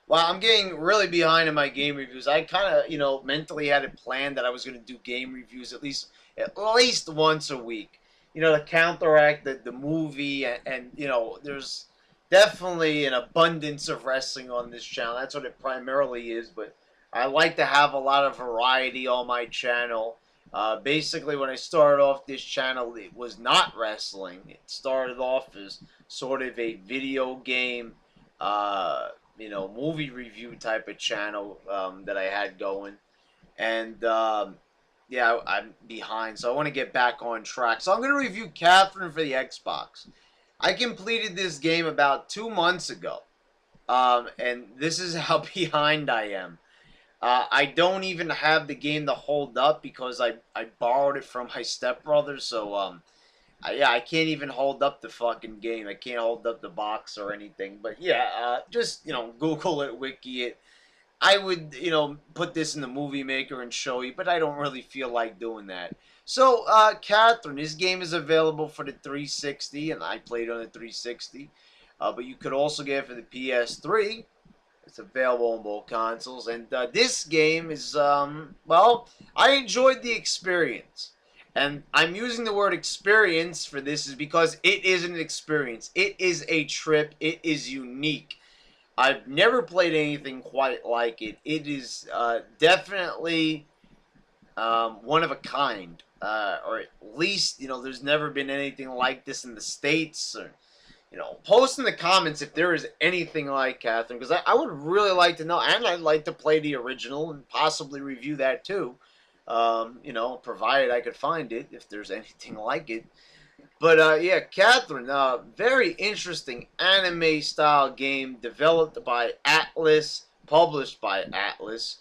Well, I'm getting really behind in my game reviews. I kind of, mentally had it planned that I was going to do game reviews at least once a week. To counteract the movie, and there's definitely an abundance of wrestling on this channel. That's what it primarily is, but I like to have a lot of variety on my channel. Basically, when I started off this channel, it was not wrestling. It started off as sort of a video game movie review type of channel that I had going. And yeah, I'm behind, so I want to get back on track. So I'm going to review Catherine for the Xbox. I completed this game about 2 months ago, and this is how behind I am. I don't even have the game to hold up because I borrowed it from my stepbrother, so yeah, I can't even hold up the fucking game. I can't hold up the box or anything. But yeah, just Google it, Wiki it. I would put this in the movie maker and show you, but I don't really feel like doing that. So, Catherine, this game is available for the 360, and I played on the 360. But you could also get it for the PS3. It's available on both consoles, and this game is well, I enjoyed the experience. And I'm using the word experience for this is because it is an experience. It is a trip. It is unique. I've never played anything quite like it. It is definitely one of a kind, or at least there's never been anything like this in the States. Or, post in the comments if there is anything like Catherine, because I would really like to know, and I'd like to play the original and possibly review that too. Provided I could find it, if there's anything like it. But yeah, Catherine, very interesting anime style game developed by Atlas, published by Atlas.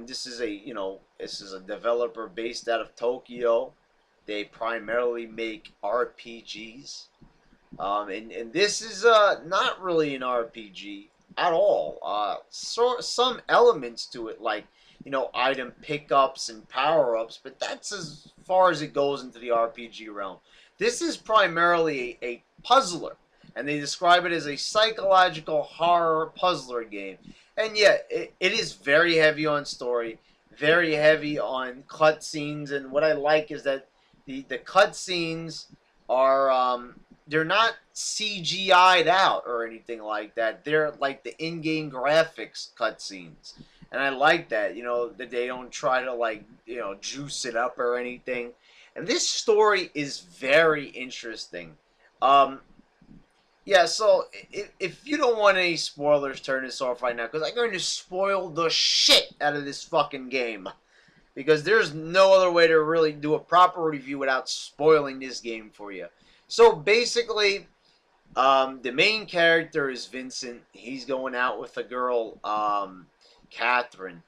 This is a developer based out of Tokyo. They primarily make RPGs. And this is not really an RPG at all. Some elements to it, like item pickups and power ups, but that's as far as it goes into the RPG realm. This is primarily a puzzler, and they describe it as a psychological horror puzzler game. And yet, it is very heavy on story, very heavy on cutscenes, and what I like is that the cutscenes are they're not CGI'd out or anything like that. They're like the in-game graphics cutscenes, and I like that. That they don't try to juice it up or anything. And this story is very interesting. Um, yeah, so if you don't want any spoilers, turn this off right now because I'm going to spoil the shit out of this fucking game. Because there's no other way to really do a proper review without spoiling this game for you. So basically, the main character is Vincent. He's going out with a girl, Catherine,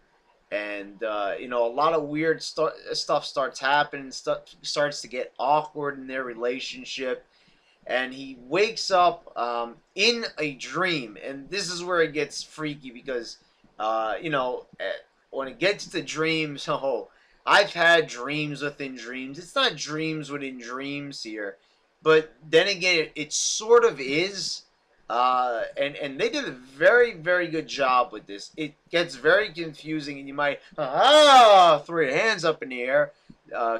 and a lot of weird stuff starts happening. Stuff starts to get awkward in their relationship, and he wakes up in a dream, and this is where it gets freaky because when it gets to dreams, oh, I've had dreams within dreams. It's not dreams within dreams here, but then again, it sort of is. And they did a very, very good job with this. It gets very confusing, and you might throw your hands up in the air,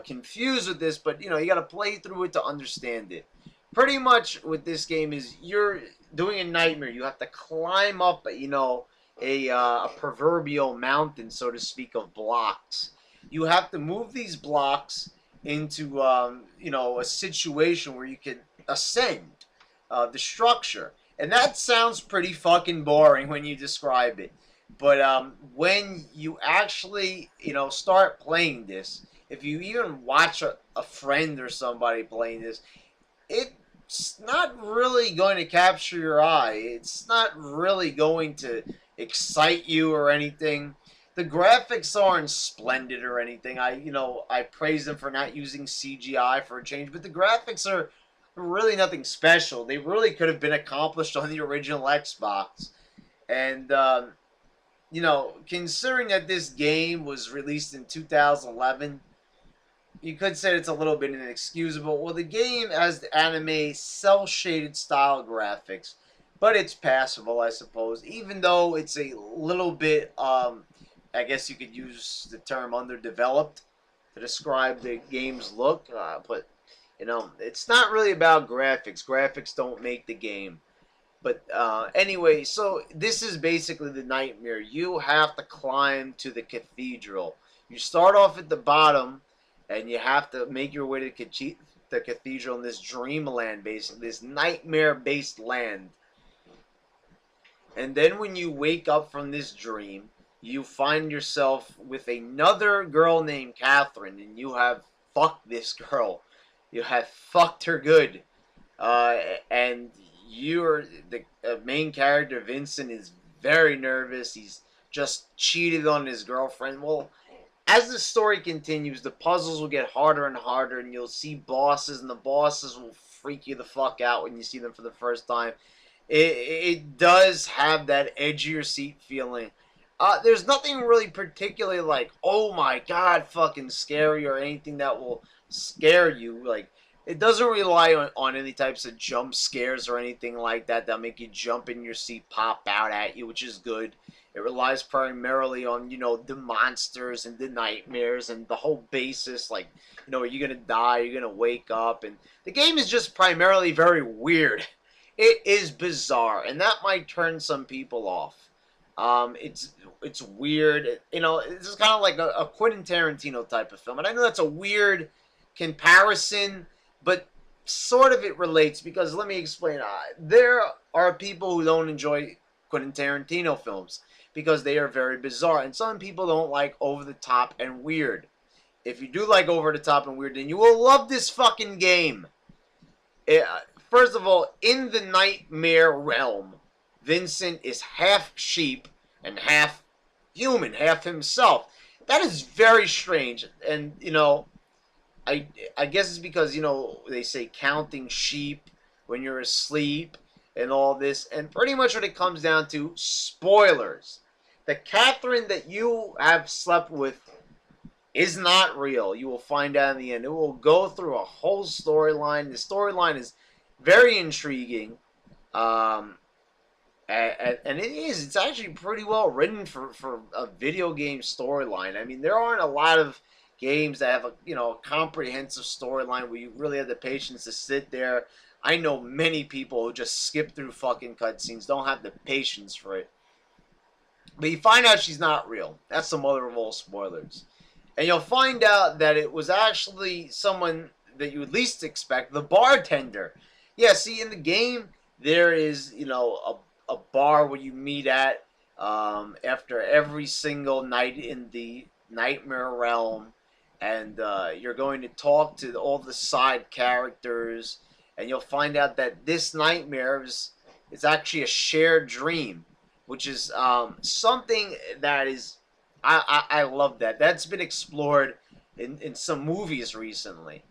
confused with this, but you got to play through it to understand it. Pretty much with this game is you're doing a nightmare. You have to climb up, a proverbial mountain, so to speak, of blocks. You have to move these blocks into a situation where you can ascend the structure, and that sounds pretty fucking boring when you describe it. But when you actually start playing this, if you even watch a friend or somebody playing this, it's not really going to capture your eye. It's not really going to excite you or anything. The graphics aren't splendid or anything. I praise them for not using CGI for a change, but the graphics are really nothing special. They really could have been accomplished on the original Xbox. And considering that this game was released in 2011, you could say it's a little bit inexcusable. Well, the game has the anime cel-shaded style graphics, but it's passable, I suppose. Even though it's a little bit, I guess you could use the term underdeveloped to describe the game's look. But it's not really about graphics. Graphics don't make the game. But anyway, so this is basically the nightmare. You have to climb to the cathedral. You start off at the bottom, and you have to make your way to the cathedral in this dreamland, basically this nightmare-based land. And then when you wake up from this dream, you find yourself with another girl named Catherine, and you have fucked this girl. You have fucked her good. And you're the main character, Vincent, is very nervous. He's just cheated on his girlfriend. Well, as the story continues, the puzzles will get harder and harder, and you'll see bosses, and the bosses will freak you the fuck out when you see them for the first time. It does have that edge of your seat feeling. There's nothing really particularly like, oh my god, fucking scary or anything that will scare you. Like, it doesn't rely on any types of jump scares or anything like that that make you jump in your seat, pop out at you, which is good. It relies primarily on, the monsters and the nightmares and the whole basis. Like, are you going to die? You're going to wake up. And the game is just primarily very weird. It is bizarre, and that might turn some people off. It's weird. This is kind of like a Quentin Tarantino type of film. And I know that's a weird comparison, but sort of it relates, because let me explain. There are people who don't enjoy Quentin Tarantino films because they are very bizarre, and some people don't like over the top and weird. If you do like over the top and weird, then you will love this fucking game. First of all, in the nightmare realm, Vincent is half sheep and half human, half himself. That is very strange, and I guess it's because, they say counting sheep when you're asleep and all this. And pretty much what it comes down to, spoilers. The Catherine that you have slept with is not real. You will find out in the end. It will go through a whole storyline. The storyline is very intriguing. And it is. It's actually pretty well written for a video game storyline. I mean, there aren't a lot of games that have a comprehensive storyline where you really have the patience to sit there. I know many people who just skip through fucking cutscenes, don't have the patience for it. But you find out she's not real. That's the mother of all spoilers. And you'll find out that it was actually someone that you would least expect, the bartender. Yeah, see, in the game, there is, a bar where you meet at after every single night in the nightmare realm. And you're going to talk to all the side characters, and you'll find out that this nightmare is actually a shared dream, which is something that is, I love that. That's been explored in some movies recently.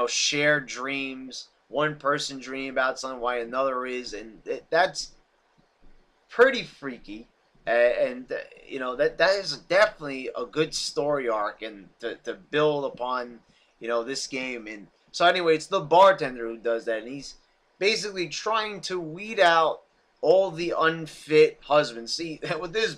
Shared dreams, one person dream about something while another is, and that's pretty freaky. And that is definitely a good story arc, and to build upon this game. And so anyway, it's the bartender who does that, and he's basically trying to weed out all the unfit husbands. See, with this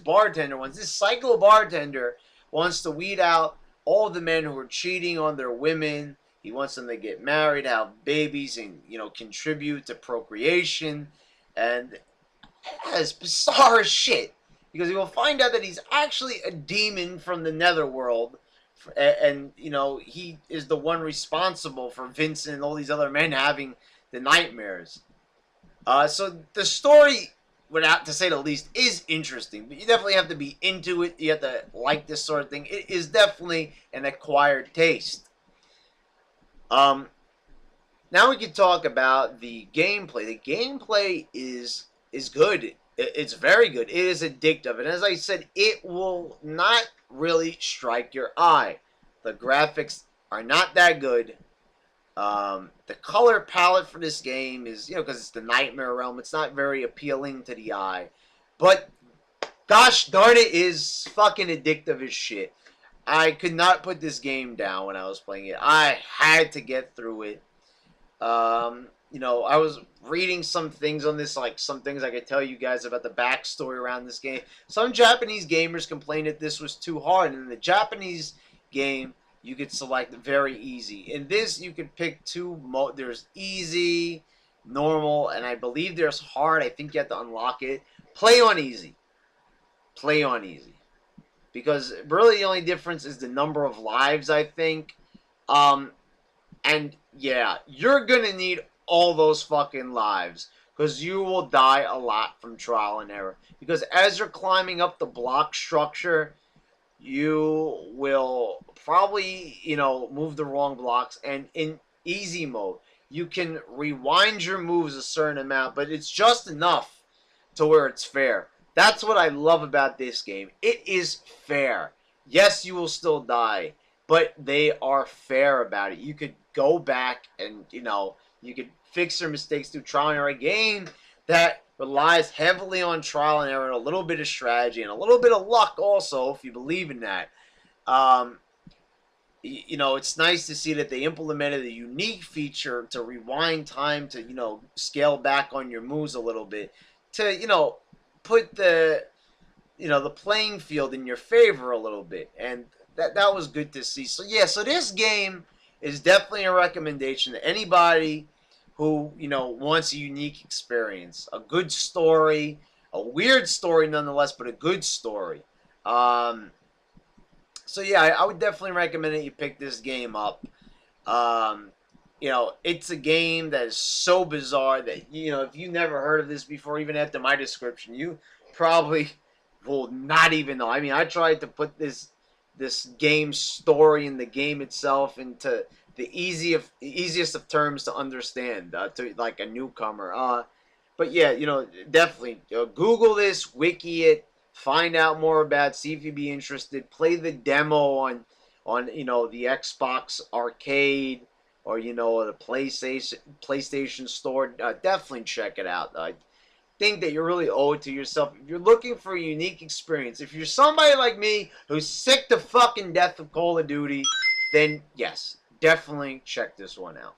psycho bartender wants to weed out all the men who are cheating on their women. He wants them to get married, have babies, and contribute to procreation. And that is bizarre as shit. Because you will find out that he's actually a demon from the netherworld. And he is the one responsible for Vincent and all these other men having the nightmares. So the story, without to say the least, is interesting. But you definitely have to be into it. You have to like this sort of thing. It is definitely an acquired taste. Now we can talk about the gameplay. The gameplay is good. It's very good. It is addictive. And as I said, it will not really strike your eye. The graphics are not that good. The color palette for this game is, because it's the Nightmare Realm, it's not very appealing to the eye. But, gosh darn it, is fucking addictive as shit. I could not put this game down when I was playing it. I had to get through it. I was reading some things on this, like some things I could tell you guys about the backstory around this game. Some Japanese gamers complained that this was too hard. And in the Japanese game, you could select very easy. In this, you could pick there's easy, normal, and I believe there's hard. I think you have to unlock it. Play on easy. Play on easy. Because really the only difference is the number of lives, I think. And yeah, you're gonna need all those fucking lives because you will die a lot from trial and error. Because as you're climbing up the block structure, you will probably, move the wrong blocks. And in easy mode, you can rewind your moves a certain amount, but it's just enough to where it's fair. That's what I love about this game. It is fair. Yes, you will still die, but they are fair about it. You could go back and, you could fix your mistakes through trial and error. A game that relies heavily on trial and error and a little bit of strategy and a little bit of luck also, if you believe in that. It's nice to see that they implemented a unique feature to rewind time to, scale back on your moves a little bit to, put the playing field in your favor a little bit. And that was good to see. So yeah, so this game is definitely a recommendation to anybody who, wants a unique experience, a good story, a weird story nonetheless, but a good story. So yeah, I would definitely recommend that you pick this game up. It's a game that is so bizarre that, if you never heard of this before, even after my description, you probably will not even know. I mean, I tried to put this game story and the game itself into the easiest of terms to understand to like a newcomer. But yeah, definitely Google this, wiki it, find out more about it, see if you'd be interested. Play the demo on the Xbox Arcade or the PlayStation Store. Definitely check it out. I think that you really owe it to yourself. If you're looking for a unique experience, if you're somebody like me who's sick to fucking death of Call of Duty, then yes, definitely check this one out.